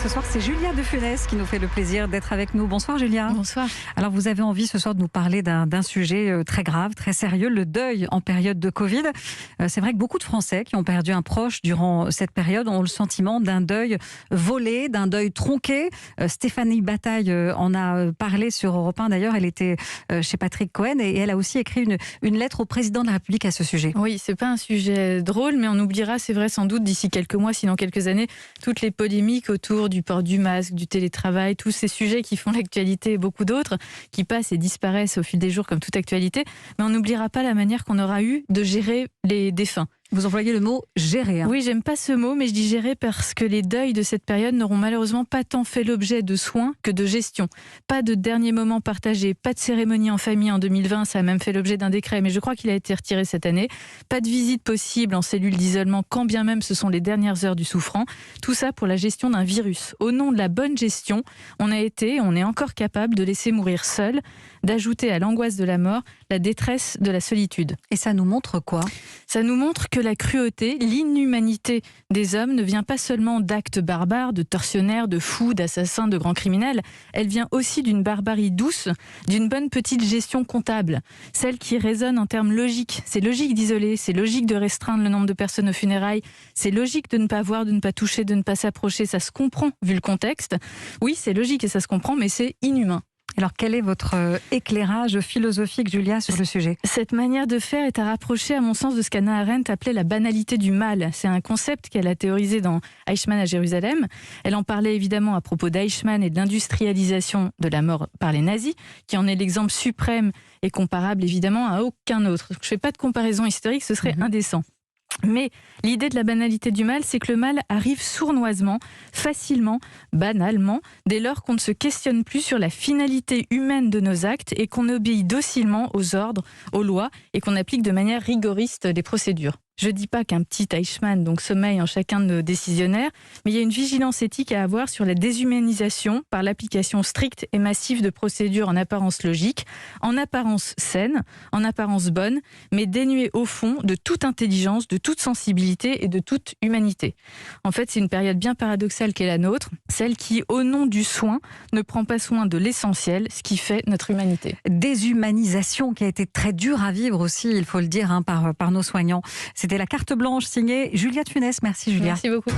ce soir, c'est Julia de Funès qui nous fait le plaisir d'être avec nous. Bonsoir Julia. Bonsoir. Alors vous avez envie ce soir de nous parler d'un sujet très grave, très sérieux, le deuil en période de Covid. C'est vrai que beaucoup de Français qui ont perdu un proche durant cette période ont le sentiment d'un deuil volé, d'un deuil tronqué. Stéphanie Bataille en a parlé sur Europe 1 d'ailleurs, elle était chez Patrick Cohen et elle a aussi écrit une lettre au président de la République à ce sujet. Oui, c'est pas un sujet drôle, mais on oubliera, c'est vrai, sans doute d'ici quelques mois, sinon quelques années, toutes les polémiques autour du port du masque, du télétravail, tous ces sujets qui font l'actualité et beaucoup d'autres, qui passent et disparaissent au fil des jours comme toute actualité. Mais on n'oubliera pas la manière qu'on aura eu de gérer les défunts. Vous employez le mot « gérer ». Oui, j'aime pas ce mot, mais je dis gérer parce que les deuils de cette période n'auront malheureusement pas tant fait l'objet de soins que de gestion. Pas de dernier moment partagé, pas de cérémonie en famille en 2020, ça a même fait l'objet d'un décret, mais je crois qu'il a été retiré cette année. Pas de visite possible en cellule d'isolement, quand bien même ce sont les dernières heures du souffrant. Tout ça pour la gestion d'un virus. Au nom de la bonne gestion, on est encore capable de laisser mourir seul, d'ajouter à l'angoisse de la mort la détresse de la solitude. Et ça nous montre quoi ? Ça nous montre que la cruauté, l'inhumanité des hommes ne vient pas seulement d'actes barbares, de tortionnaires, de fous, d'assassins, de grands criminels. Elle vient aussi d'une barbarie douce, d'une bonne petite gestion comptable. Celle qui résonne en termes logiques. C'est logique d'isoler, c'est logique de restreindre le nombre de personnes aux funérailles, c'est logique de ne pas voir, de ne pas toucher, de ne pas s'approcher. Ça se comprend vu le contexte. Oui, c'est logique et ça se comprend, mais c'est inhumain. Alors, quel est votre éclairage philosophique, Julia, sur le sujet ? Cette manière de faire est à rapprocher, à mon sens, de ce qu'Hannah Arendt appelait la banalité du mal. C'est un concept qu'elle a théorisé dans Eichmann à Jérusalem. Elle en parlait évidemment à propos d'Eichmann et de l'industrialisation de la mort par les nazis, qui en est l'exemple suprême et comparable évidemment à aucun autre. Je ne fais pas de comparaison historique, ce serait indécent. Mais l'idée de la banalité du mal, c'est que le mal arrive sournoisement, facilement, banalement, dès lors qu'on ne se questionne plus sur la finalité humaine de nos actes et qu'on obéit docilement aux ordres, aux lois et qu'on applique de manière rigoriste les procédures. Je ne dis pas qu'un petit Eichmann sommeille en chacun de nos décisionnaires, mais il y a une vigilance éthique à avoir sur la déshumanisation par l'application stricte et massive de procédures en apparence logiques, en apparence saines, en apparence bonnes, mais dénuées au fond de toute intelligence, de toute sensibilité et de toute humanité. En fait, c'est une période bien paradoxale qu'est la nôtre, celle qui, au nom du soin, ne prend pas soin de l'essentiel, ce qui fait notre humanité. Déshumanisation qui a été très dure à vivre aussi, il faut le dire, par nos soignants. C'était la carte blanche signée Julia de Funès. Merci Julia. Merci beaucoup.